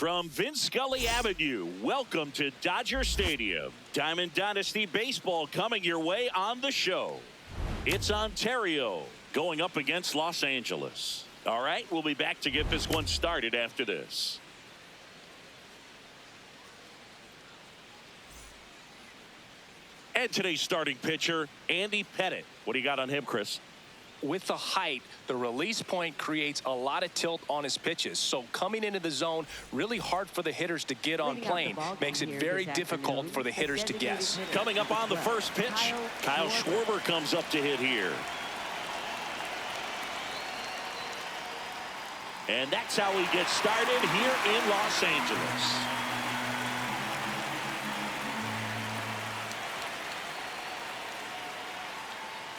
From Vince Scully Avenue, welcome to Dodger Stadium. Diamond Dynasty Baseball coming your way on the show. It's Ontario going up against Los Angeles. All right, we'll be back to get this one started after this. And today's starting pitcher, Andy Pettitte. What do you got on him, Chris? With the height, the release point creates a lot of tilt on his pitches. So coming into the zone, really hard for the hitters to get on plane. Makes it very difficult for the hitters to guess. Coming up on the first pitch, Kyle Schwarber comes up to hit here. And that's how we get started here in Los Angeles.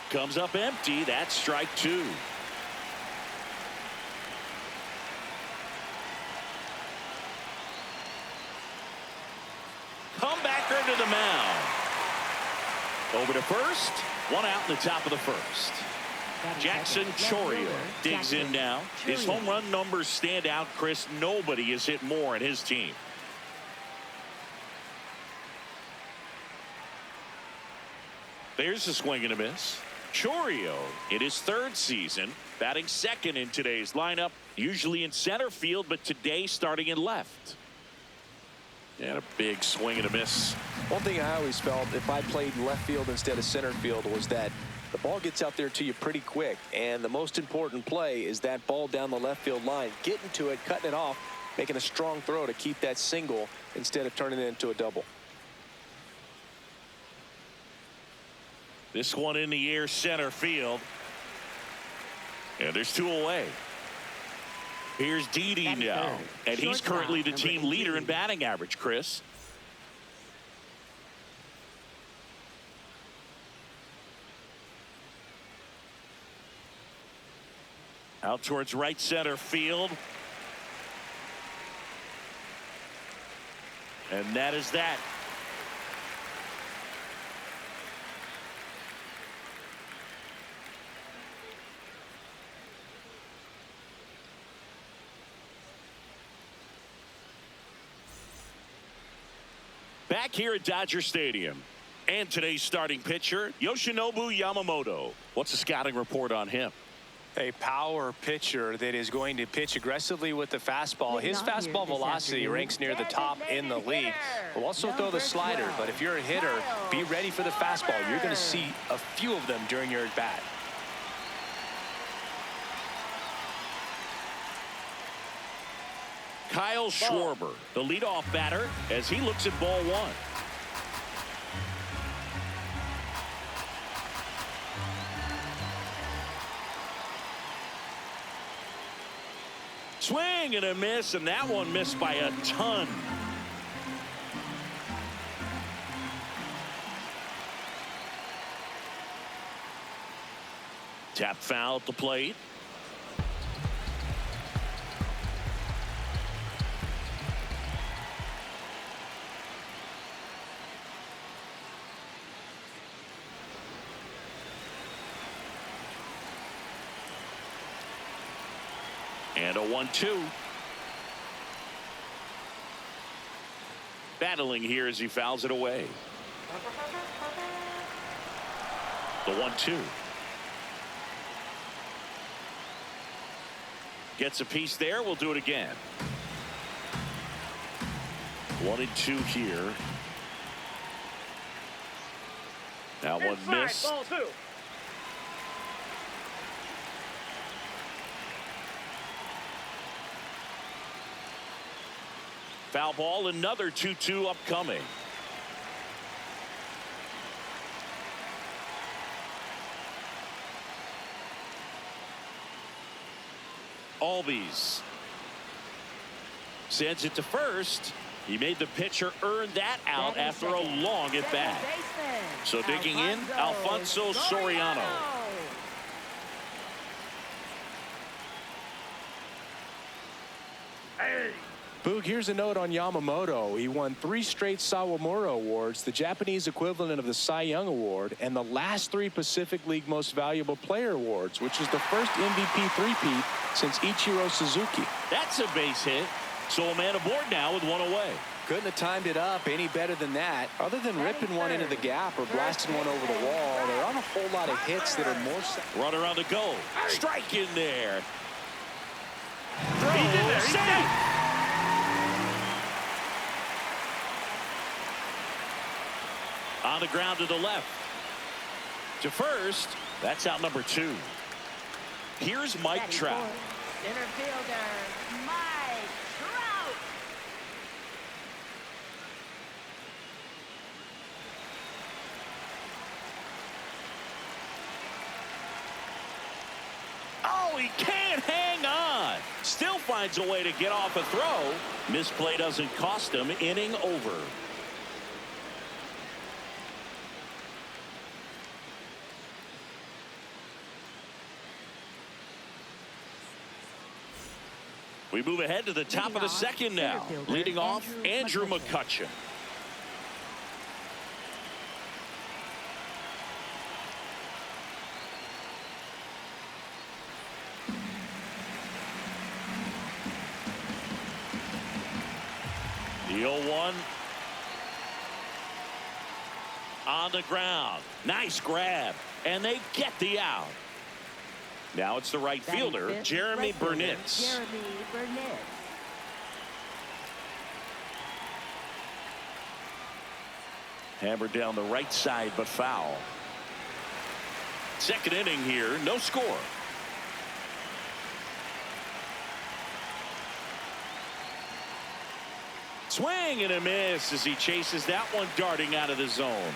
Comes up empty. That's strike two. Comebacker to the mound. Over to first. One out in the top of the first. Jackson Chourio digs in now. His home run numbers stand out, Chris. Nobody has hit more in his team. There's a swing and a miss. Chourio in his third season, batting second in today's lineup, usually in center field, but today starting in left. And a big swing and a miss. One thing I always felt if I played left field instead of center field was that the ball gets out there to you pretty quick, and the most important play is that ball down the left field line, getting to it, cutting it off, making a strong throw to keep that single instead of turning it into a double. This one in the air, center field. And there's two away. Here's Didi now. And he's currently the team leader in batting average, Chris. Out towards right center field. And that is that. Back here at Dodger Stadium. And today's starting pitcher, Yoshinobu Yamamoto. What's the scouting report on him? A power pitcher that is going to pitch aggressively with the fastball. His fastball velocity ranks near the top in the league. Will also throw the slider, but if you're a hitter, be ready for the fastball. You're going to see a few of them during your at-bat. Kyle Schwarber, the leadoff batter, as he looks at ball one. Swing and a miss, and that one missed by a ton. Tap foul at the plate. And a 1-2. Battling here as he fouls it away. The 1-2. Gets a piece there. We'll do it again. 1-2 here. Now one missed. Ball two. Foul ball, another 2-2 upcoming. Albies sends it to first. He made the pitcher earn that out after a long at bat. So digging in, Alfonso Soriano. Boog, here's a note on Yamamoto. He won 3 straight Sawamura Awards, the Japanese equivalent of the Cy Young Award, and the last 3 Pacific League Most Valuable Player Awards, which is the first MVP three-peat since Ichiro Suzuki. That's a base hit. So a man aboard now with one away. Couldn't have timed it up any better than that. Other than ripping one into the gap or blasting one over the wall, there aren't a whole lot of hits that are more... Runner on the go. Strike in there. He did there. Save. On the ground to the left. To first. That's out number 2. Here's Mike Trout. Center fielder, Mike Trout. Oh, he can't hang on. Still finds a way to get off a throw. Misplay doesn't cost him. Inning over. We move ahead to the top of the second now. Leading off, Andrew McCutchen. The 0-1. On the ground. Nice grab. And they get the out. Now it's the right fielder, Jeremy Burnitz. Jeremy Burnitz. Hammered down the right side, but foul. Second inning here, no score. Swing and a miss as he chases that one darting out of the zone.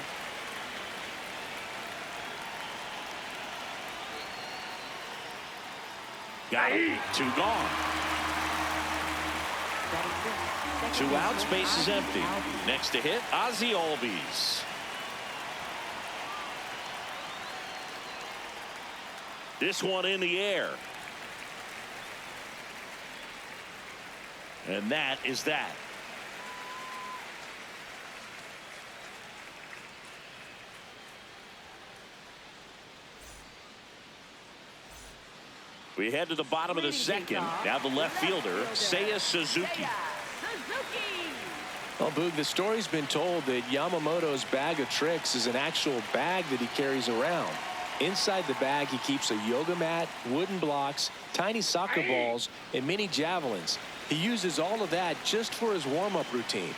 Got him. 2 gone. 2 outs, base is empty. Next to hit, Ozzie Albies. This one in the air. And that is that. We head to the bottom of the second. Now the left fielder, Seiya Suzuki. Well, Boog, the story's been told that Yamamoto's bag of tricks is an actual bag that he carries around. Inside the bag, he keeps a yoga mat, wooden blocks, tiny soccer balls, and mini javelins. He uses all of that just for his warm-up routine.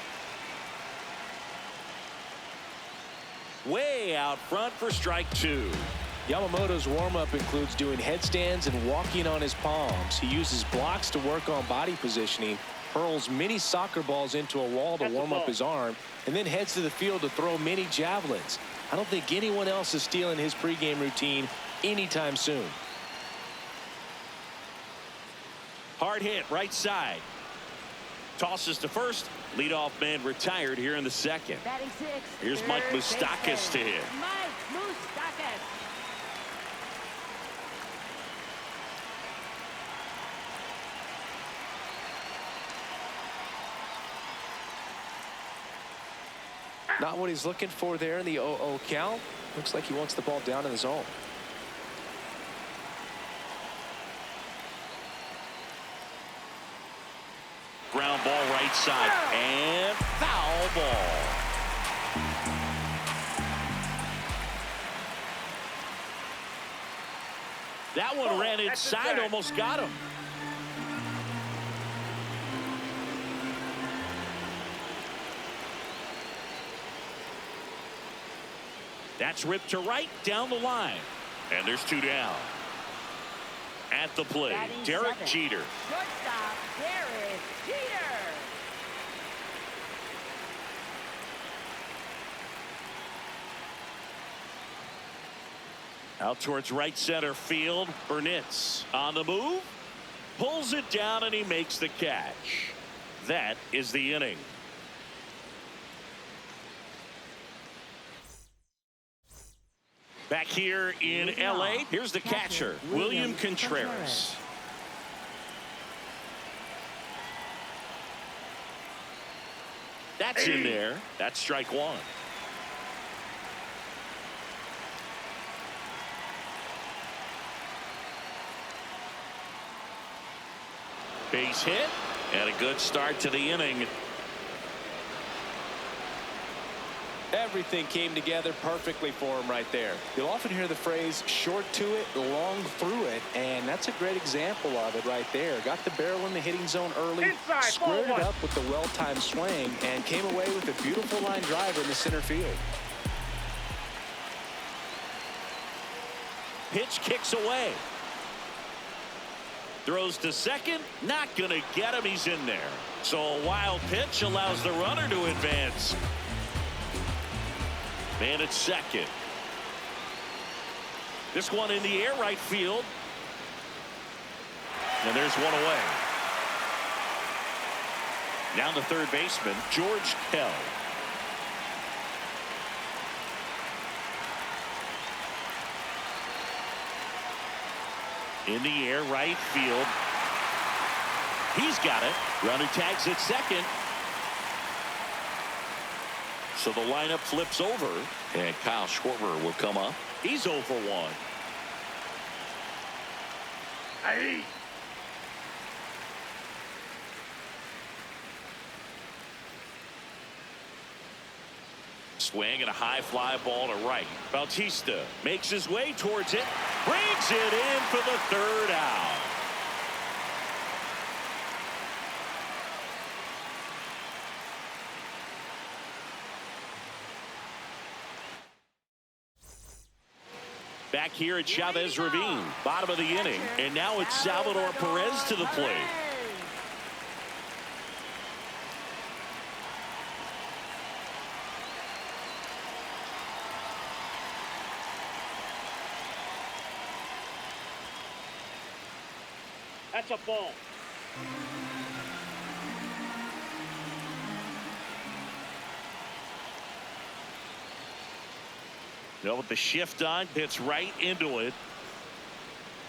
Way out front for strike 2. Yamamoto's warm-up includes doing headstands and walking on his palms. He uses blocks to work on body positioning, hurls mini soccer balls into a wall to warm up his arm, and then heads to the field to throw mini javelins. I don't think anyone else is stealing his pregame routine anytime soon. Hard hit, right side. Tosses to first. Leadoff man retired here in the second. Batting 6. Here's Mike Moustakas to hit. Mike Moustakas. Not what he's looking for there in the 0-0 count. Looks like he wants the ball down in the zone. Ground ball right side and foul ball. That one ran inside, almost got him. That's ripped to right down the line. And there's 2 down. At the plate, Batting Derek 7. Jeter. Shortstop, Derek Jeter. Out towards right center field. Burnitz on the move. Pulls it down and he makes the catch. That is the inning. Back here in LA, here's the catcher, William Contreras. That's in there. That's strike 1. Base hit. And a good start to the inning. Everything came together perfectly for him right there. You'll often hear the phrase short to it, long through it, and that's a great example of it right there. Got the barrel in the hitting zone early, squared it up with the well-timed swing, and came away with a beautiful line drive in the center field. Pitch kicks away. Throws to second, not going to get him. He's in there. So a wild pitch allows the runner to advance. Man at second. This one in the air, right field. And there's one away. Down the third baseman, George Kell. In the air, right field. He's got it. Runner tags at second. So the lineup flips over, and Kyle Schwarber will come up. He's 0 for 1. Hey. Swing and a high fly ball to right. Bautista makes his way towards it, brings it in for the third out. Back here at Chavez Ravine, bottom of the inning, and now it's Salvador Perez to the plate. That's a ball. With the shift on, hits right into it.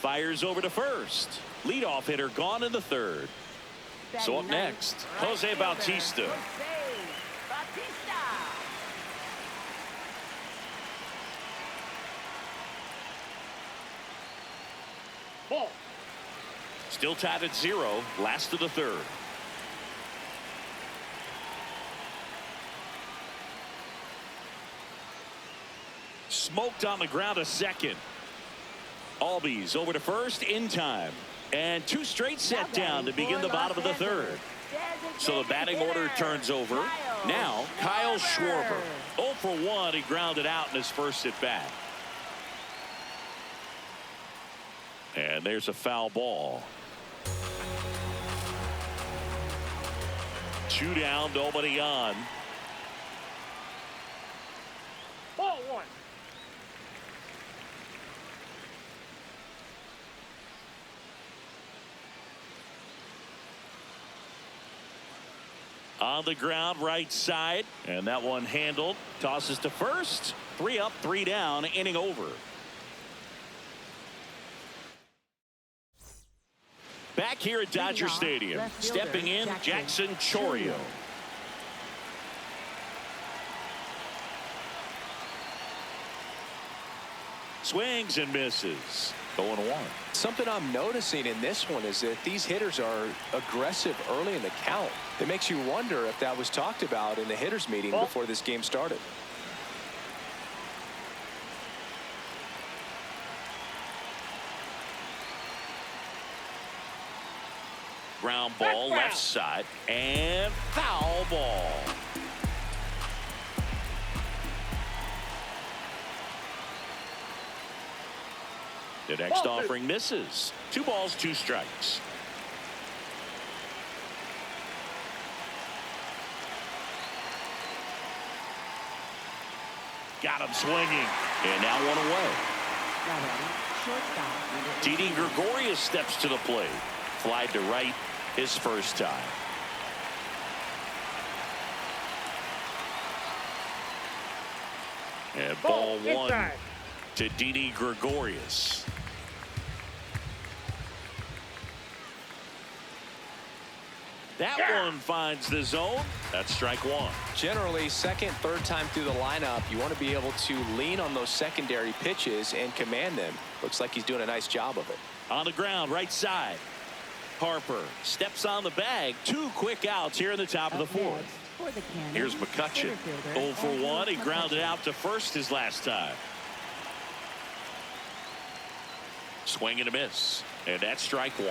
Fires over to first. Leadoff hitter gone in the third. So up next, Jose Bautista. Ball. Still tied at 0, last of the third. Smoked on the ground a second. Albies over to first in time. And 2 straight set down to begin the bottom of the third. So the batting order turns over. Now Kyle Schwarber. 0 for 1. He grounded out in his first at bat. And there's a foul ball. 2 down, nobody on. Ball 1. On the ground, right side, and that one handled. Tosses to first. 3 up, 3 down, inning over. Back here at Dodger Stadium, stepping in, Jackson Chourio. Swings and misses. 0-1. Something I'm noticing in this one is that these hitters are aggressive early in the count. It makes you wonder if that was talked about in the hitters meeting before this game started. Ground ball left side and foul ball. The next offering misses. 2 balls, 2 strikes. Got him swinging, and now 1 away. Didi Gregorius steps to the plate. Flied to right his first time. And ball 1 to Didi Gregorius. That one finds the zone. That's strike 1. Generally, second, third time through the lineup, you want to be able to lean on those secondary pitches and command them. Looks like he's doing a nice job of it. On the ground, right side. Harper steps on the bag. 2 quick outs here in the top of the 4th. Here's McCutcheon. 0 for 1. He grounded out to first his last time. Swing and a miss. And that's strike 1.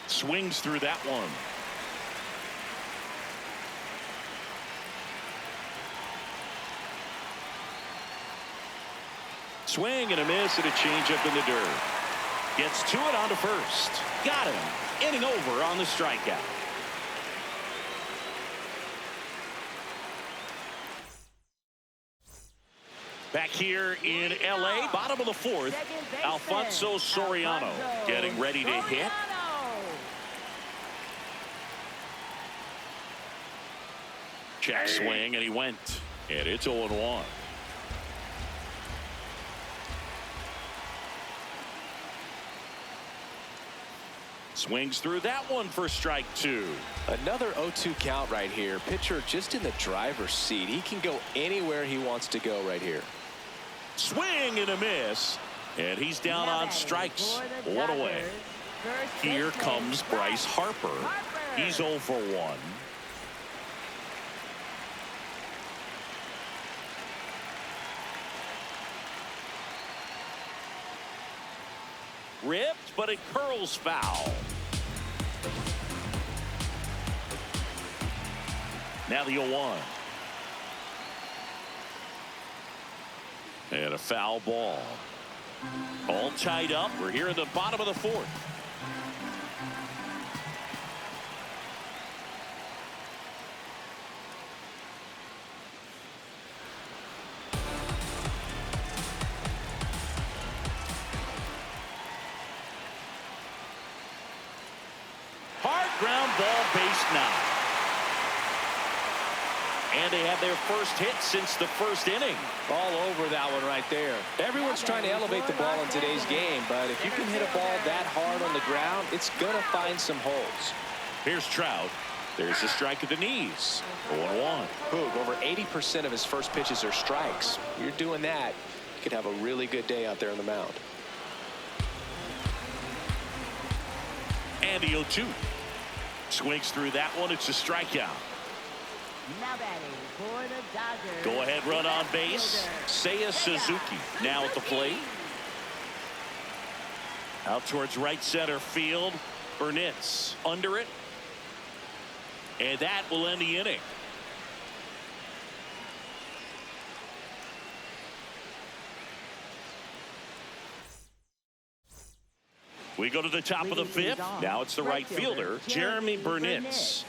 Swings through that one. Swing and a miss and a changeup in the dirt. Gets to it on to first. Got him. Inning over on the strikeout. Back here in L.A., bottom of the 4th, Alfonso Soriano getting ready to hit. Check swing, and he went. And it's 0-1. Swings through that one for strike 2. Another 0-2 count right here. Pitcher just in the driver's seat. He can go anywhere he wants to go right here. Swing and a miss. And he's down on strikes. 1 away. Here comes Bryce Harper. He's 0 for 1. Ripped, but it curls foul. Now the 0-1. And a foul ball. All tied up. We're here in the bottom of the 4th. Ground ball, base knock. And they have their first hit since the first inning. All over that one right there. Everyone's trying to elevate the ball in today's game, but if you can hit a ball that hard on the ground, it's going to find some holes. Here's Trout. There's a strike at the knees. 0-1. Boog, over 80% of his first pitches are strikes. You're doing that, you could have a really good day out there on the mound. And the 0-2. Swings through that one. It's a strikeout. Now batting for the Dodgers. Go ahead run on base. Seiya Suzuki now at the plate. Out towards right center field. Burnitz under it. And that will end the inning. We go to the top of the 5th. Now it's the right fielder, Jeremy Burnitz.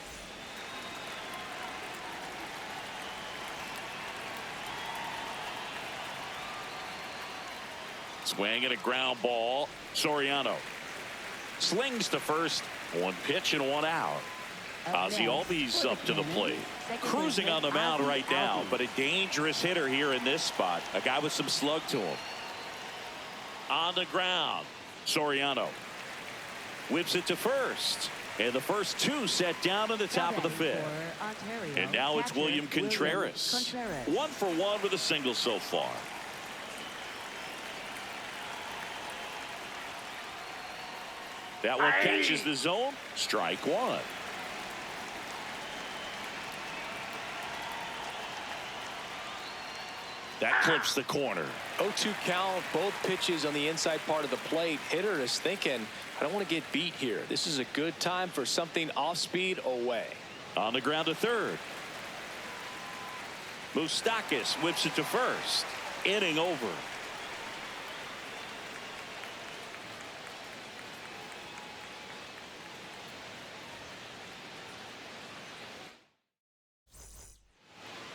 Swing and a ground ball. Soriano slings to first. 1 pitch and 1 out. Ozzie Albies up to the plate. Cruising on the mound right now, but a dangerous hitter here in this spot. A guy with some slug to him. On the ground. Soriano whips it to first, and the first 2 set down in the top of the 5th. And now it's William Contreras. 1 for 1 with a single so far. That one catches the zone. Strike 1. That clips the corner. 0-2 count, both pitches on the inside part of the plate. Hitter is thinking, I don't want to get beat here. This is a good time for something off speed away. On the ground to third. Moustakas whips it to first. Inning over.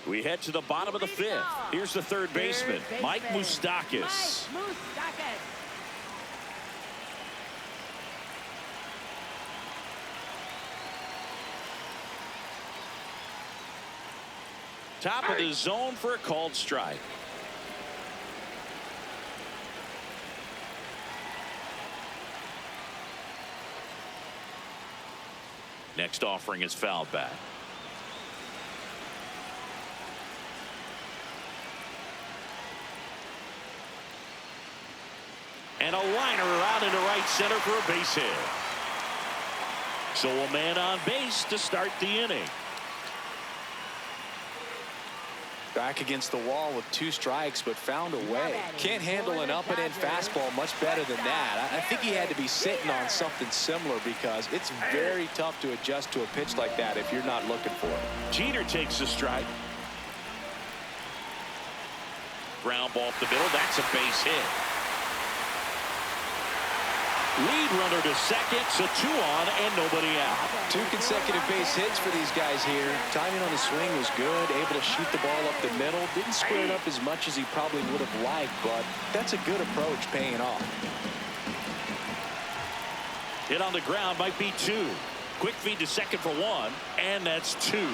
We head to the bottom of the 5th. Here's the third baseman, Mike Moustakas. Top of the zone for a called strike. Next offering is fouled back. And a liner around into right center for a base hit. So a man on base to start the inning. Back against the wall with 2 strikes, but found a way. Can't handle an up-and-in fastball much better than that. I think he had to be sitting on something similar because it's very tough to adjust to a pitch like that if you're not looking for it. Jeter takes a strike. Ground ball up the middle. That's a base hit. Lead runner to second, so 2 on and nobody out. 2 consecutive base hits for these guys here. Timing on the swing was good, able to shoot the ball up the middle. Didn't square it up as much as he probably would have liked, but that's a good approach paying off. Hit on the ground might be 2. Quick feed to second for 1, and that's 2.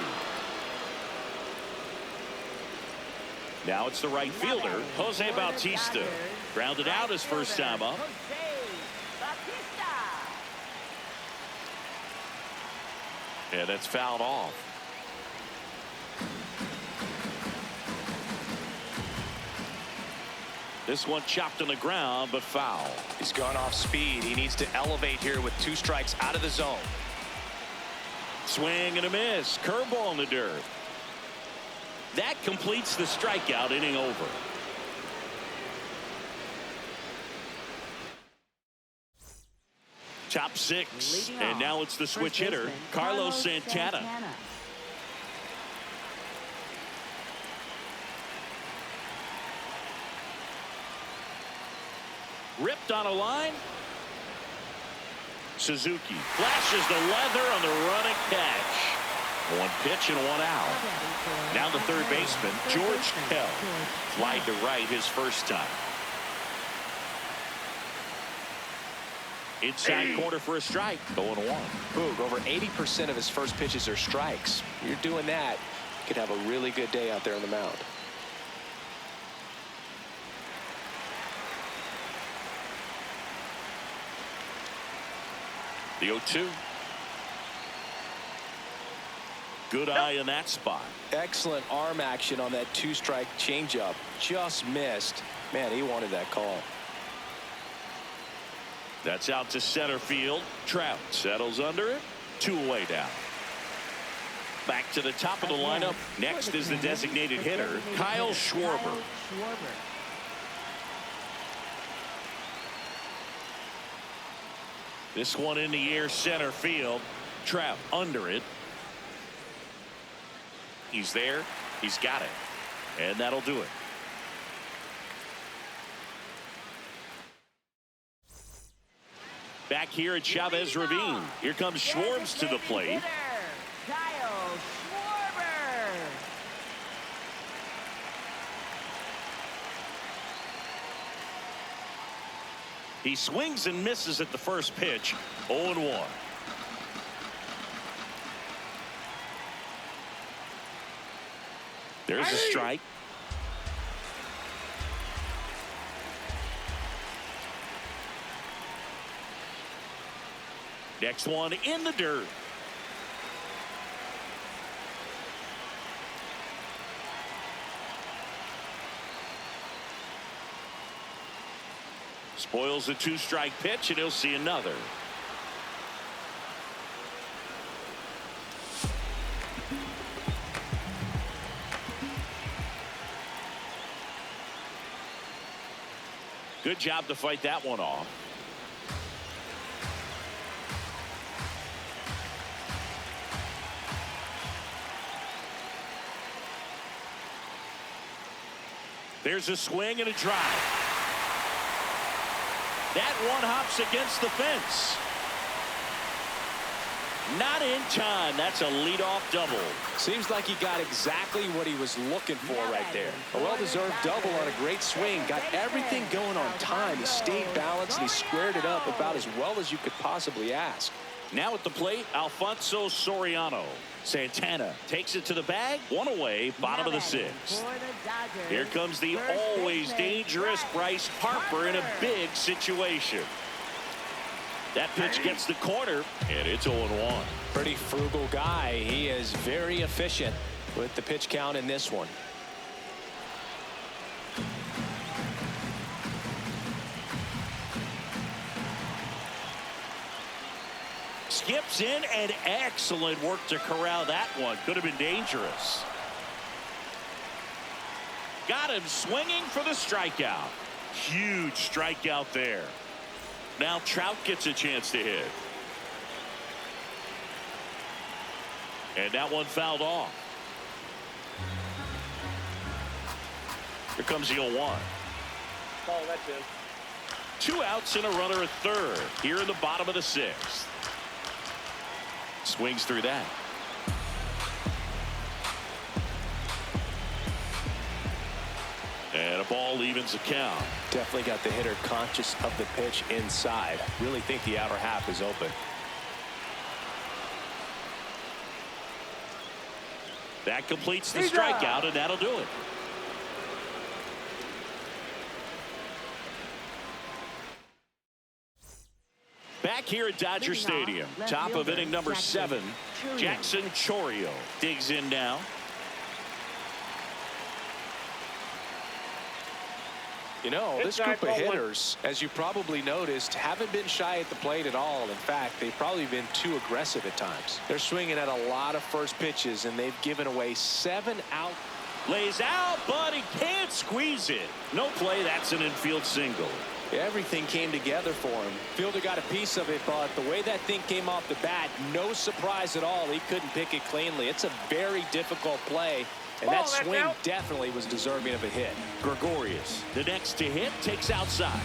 Now it's the right fielder, Jose Bautista. Grounded out his first time up. And that's fouled off. This one chopped on the ground, but foul. He's gone off speed. He needs to elevate here with 2 strikes out of the zone. Swing and a miss. Curveball in the dirt. That completes the strikeout. Inning over. Top 6. And now it's the switch hitter, Carlos Santana. Ripped on a line. Suzuki flashes the leather on the running catch. 1 pitch and 1 out. Now the third baseman, George Kell. Flied to right his first time. Inside corner for a strike. 0-1. Boog, over 80% of his first pitches are strikes. You're doing that, you could have a really good day out there on the mound. The 0-2. Good eye in that spot. Excellent arm action on that 2-strike changeup. Just missed. Man, he wanted that call. That's out to center field. Trout settles under it. 2 away down. Back to the top of the lineup. Next is the designated hitter, Kyle Schwarber. This one in the air, center field. Trout under it. He's there. He's got it. And that'll do it. Back here at Chavez Ravine. Here comes Schwarber to the plate. Kyle Schwarber. He swings and misses at the first pitch. 0-1. There's a strike. Next one in the dirt. Spoils a 2-strike pitch, and he'll see another. Good job to fight that one off. There's a swing and a drive. That one hops against the fence. Not in time. That's a leadoff double. Seems like he got exactly what he was looking for right there. A well-deserved double on a great swing. Got everything going on time. He stayed balanced and he squared it up about as well as you could possibly ask. Now at the plate, Alfonso Soriano. Santana takes it to the bag. 1 away, bottom of the 6th. Here comes the always dangerous Bryce Harper in a big situation. That pitch gets the corner, and it's 0-1. Pretty frugal guy. He is very efficient with the pitch count in this one. skips in, and excellent work to corral that one. Could have been dangerous. Got him swinging for the strikeout. Huge strikeout there. Now Trout gets a chance to hit. And that one fouled off. Here comes the 0-1. Oh, that's in. 2 outs and a runner at third here in the bottom of the 6th. Swings through that. And a ball evens the count. Definitely got the hitter conscious of the pitch inside. Really think the outer half is open. That completes the strikeout, and that'll do it. Back here at Dodger Stadium, top of inning number 7, Jackson Chourio digs in now. You know, this group of hitters, as you probably noticed, haven't been shy at the plate at all. In fact, they've probably been too aggressive at times. They're swinging at a lot of first pitches, and they've given away 7 out. Lays out, but he can't squeeze it. No play. That's an infield single. Everything came together for him. Fielder got a piece of it, but the way that thing came off the bat, no surprise at all. He couldn't pick it cleanly. It's a very difficult play, and that swing definitely was deserving of a hit. Gregorius, the next to hit, takes outside.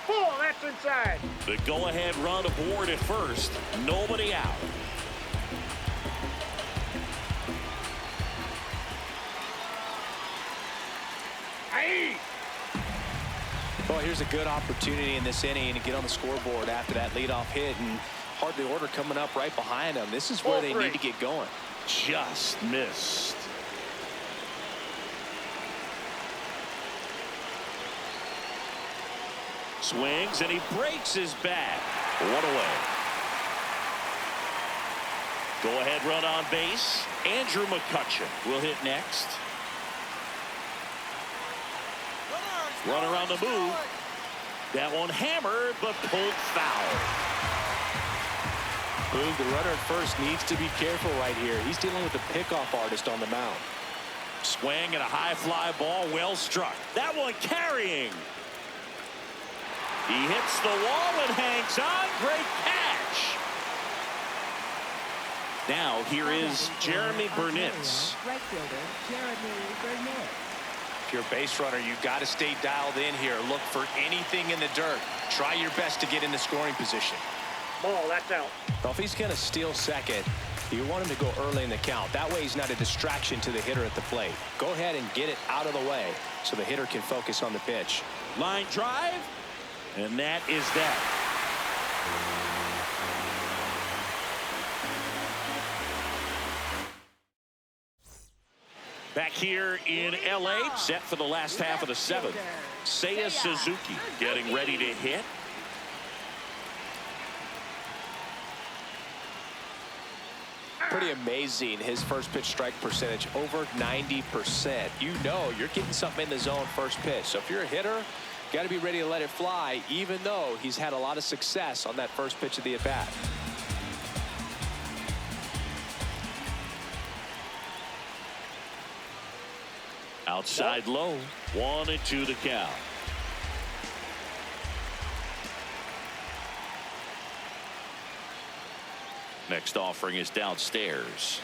Oh, that's inside. The go-ahead run aboard at first. Nobody out. Well, here's a good opportunity in this inning to get on the scoreboard after that leadoff hit, and hardly order coming up right behind them. This is where they need to get going. Just missed. Swings, and he breaks his bat. 1 away. Go-ahead run on base. Andrew McCutchen will hit next. Runner on the move. That one hammered, but pulled foul. Boog, the runner at first needs to be careful right here. He's dealing with a pickoff artist on the mound. Swing and a high fly ball, well struck. That one carrying. He hits the wall and hangs on. Great catch. Now here is Jeremy Burnitz. Right fielder, Jeremy Burnett. If you're a base runner, you've got to stay dialed in here. Look for anything in the dirt. Try your best to get in the scoring position. Ball, that's out. Well, if he's going to steal second, you want him to go early in the count. That way he's not a distraction to the hitter at the plate. Go ahead and get it out of the way so the hitter can focus on the pitch. Line drive, and that is that. Back here in LA, set for the last half of the 7th. Seiya Suzuki getting ready to hit. Pretty amazing, his first pitch strike percentage, over 90%. You know you're getting something in the zone first pitch. So if you're a hitter, got to be ready to let it fly, even though he's had a lot of success on that first pitch of the at-bat. Outside low, 1-2 the count. Next offering is downstairs.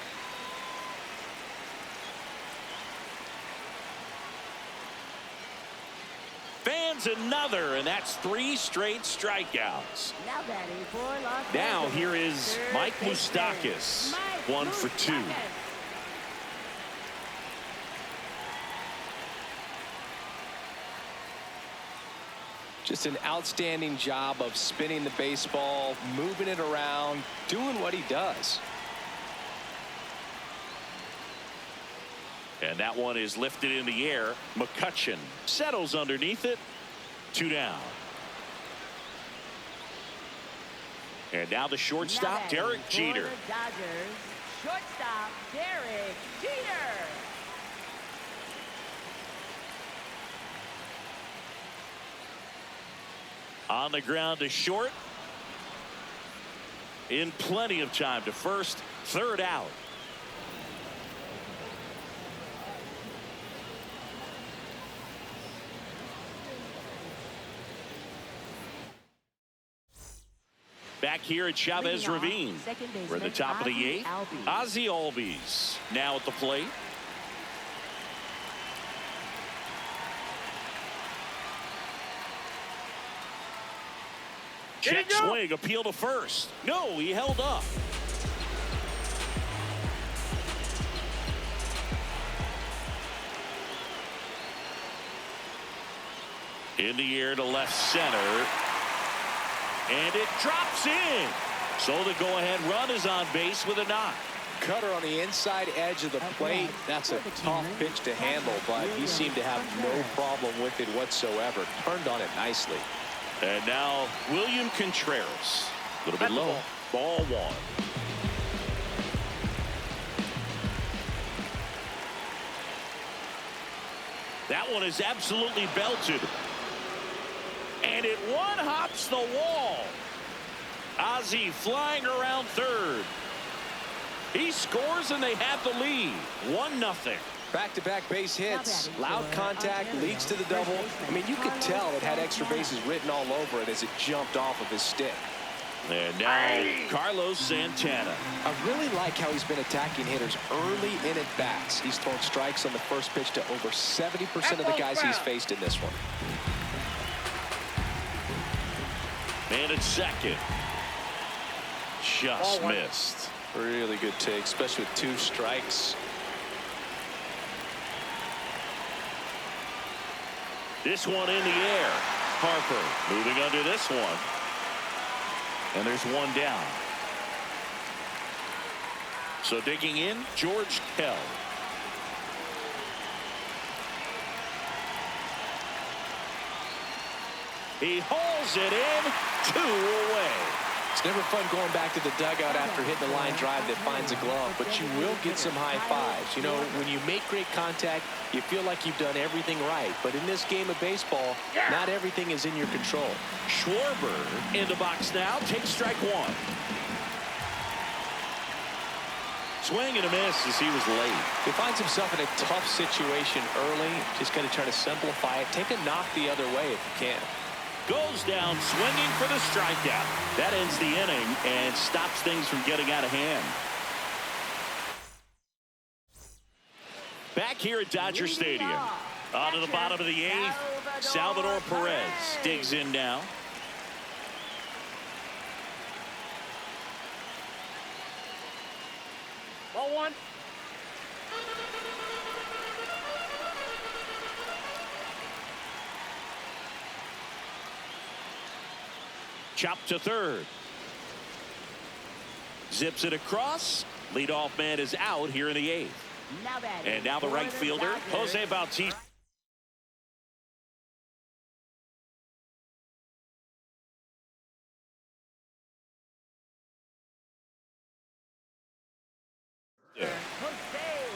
Fans another, and that's 3 straight strikeouts. Now batting for Los Now Angeles. here is Mike Moustakas, 1 for 2. Just an outstanding job of spinning the baseball, moving it around, doing what he does. And that one is lifted in the air. McCutchen settles underneath it. 2 down. And now the shortstop, Derek Jeter. For the Dodgers, shortstop Derek Jeter. On the ground to short. In plenty of time to first, third out. Back here at Chavez Ravine. We're at the top of the 8th. Ozzie Albies now at the plate. Check swing, appeal to first. No, he held up. In the air to left center. And it drops in. So the go-ahead run is on base with a knock. Cutter on the inside edge of the plate. That's a tough pitch to handle, but he seemed to have no problem with it whatsoever. Turned on it nicely. And now William Contreras. A little bit low. Ball 1. That one is absolutely belted. And it one-hops the wall. Ozzie flying around third. He scores and they have the lead. 1-0. Back-to-back base hits. Loud contact leads to the double. I mean, you could tell it had extra bases written all over it as it jumped off of his stick. And now Carlos Santana. I really like how he's been attacking hitters early in at bats. He's thrown strikes on the first pitch to over 70% of the guys he's faced in this one. Man at second. Just missed. Really good take, especially with 2 strikes. This one in the air. Harper moving under this one. And there's one down. So digging in, George Kell. He hauls it in. 2 away. It's never fun going back to the dugout after hitting a line drive that finds a glove, but you will get some high fives. You know, when you make great contact, you feel like you've done everything right. But in this game of baseball, not everything is in your control. Schwarber in the box now. Takes strike 1. Swing and a miss as he was late. He finds himself in a tough situation early. Just got to try to simplify it. Take a knock the other way if you can. Goes down swinging for the strikeout. That ends the inning and stops things from getting out of hand. Back here at Dodger Stadium. On to the bottom of the 8th. Salvador Perez digs in now. Ball 1. Chop to third. Zips it across. Leadoff man is out here in the 8th. And now the right fielder, Jose Bautista.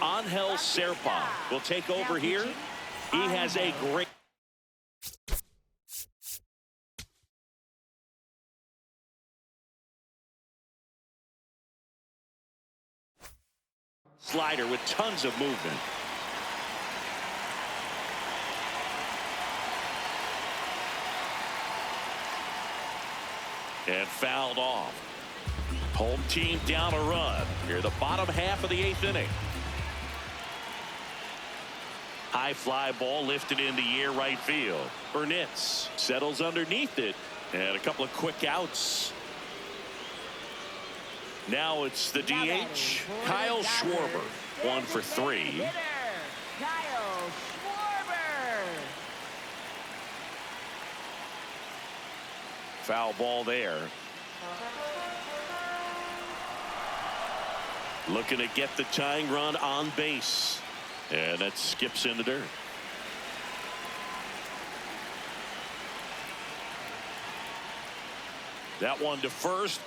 Angel Serpa will take over here. He has a great slider with tons of movement. And fouled off. Home team down a run here, the bottom half of the 8th inning. High fly ball lifted in the air right field. Burnitz settles underneath it, and a couple of quick outs. Now it's the DH, Kyle Schwarber, 1 for 3. Kyle Schwarber. Foul ball there. Looking to get the tying run on base. And that skips in the dirt. That one to first.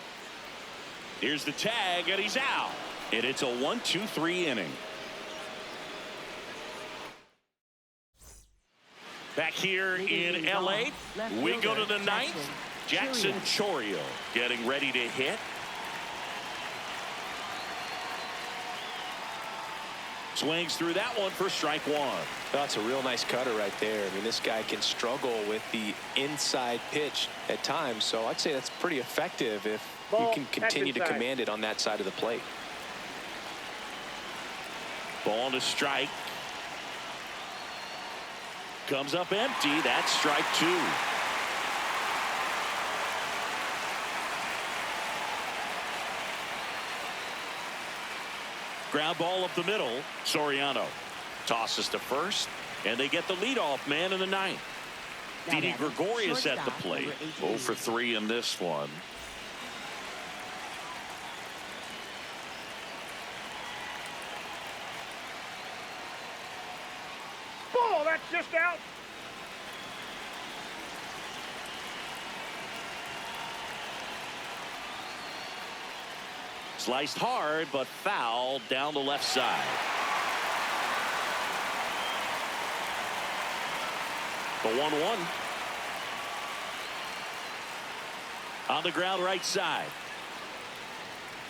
Here's the tag, and he's out. And it's a 1-2-3 inning. Back here in LA, we go to the ninth. Jackson Chourio getting ready to hit. Swings through that one for strike one. That's a real nice cutter right there. I mean, this guy can struggle with the inside pitch at times, so I'd say that's pretty effective if you can continue to command it on that side of the plate. Ball to strike. Comes up empty. That's strike two. Ground ball up the middle. Soriano tosses to first, and they get the leadoff man in the ninth. Didi Gregorius at the plate. 0 for 3 in this one. Ball, that's just out. Sliced hard, but foul down the left side. The 1-1. On the ground right side.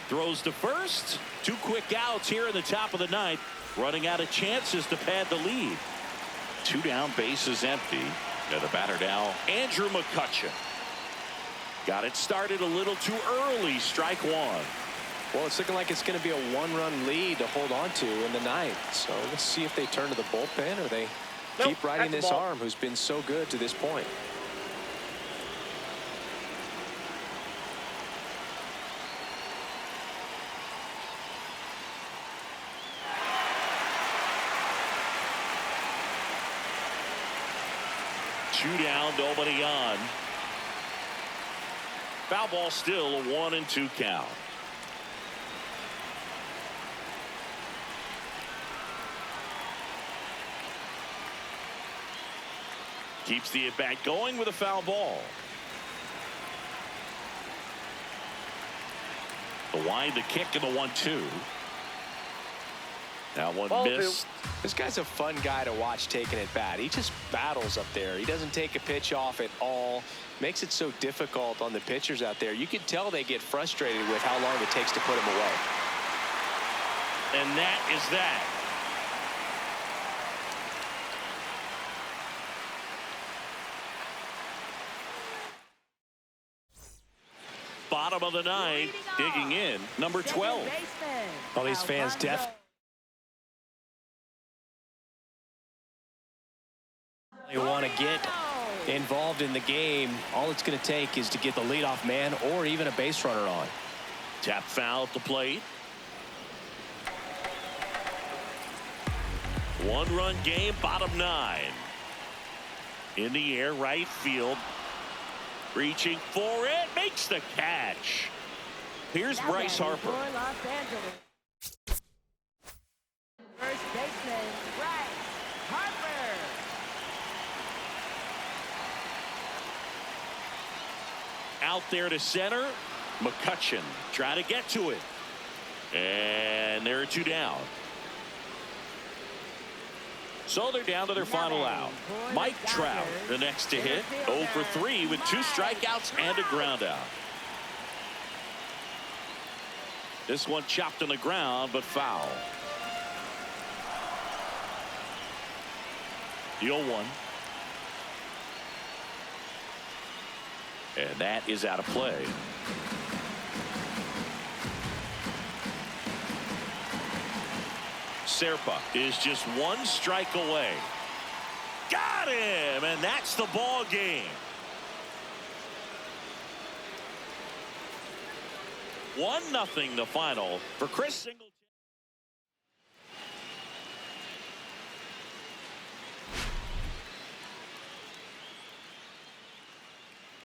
Throws to first. 2 quick outs here in the top of the ninth. Running out of chances to pad the lead. 2 down, bases empty. Now the batter now, Andrew McCutchen. Got it started a little too early. Strike one. Well, it's looking like it's going to be a 1-run lead to hold on to in the ninth. So let's see if they turn to the bullpen or they keep riding this arm who's been so good to this point. Two down, nobody on. Foul ball still, a 1-2 count. Keeps the at-bat going with a foul ball. The wind, the kick, and the 1-2. Now one missed. This guy's a fun guy to watch taking at bat. He just battles up there. He doesn't take a pitch off at all. Makes it so difficult on the pitchers out there. You can tell they get frustrated with how long it takes to put him away. And that is that. Bottom of the ninth, digging in, number 12. All these fans definitely want to get involved in the game. All it's going to take is to get the leadoff man or even a base runner on. Tap foul at the plate. 1-run game, bottom 9. In the air, right field. Reaching for it, makes the catch. Here's Bryce Harper. First baseman, Bryce Harper. Out there to center. McCutchen trying to get to it. And there are 2 down. So they're down to their final out. Mike Trout, the next to hit. 0 for 3 with 2 strikeouts and a ground out. This one chopped on the ground, but foul. The 0-1. And that is out of play. Serpa is just 1 strike away. Got him, and that's the ball game. 1-0 the final for Chris Singleton.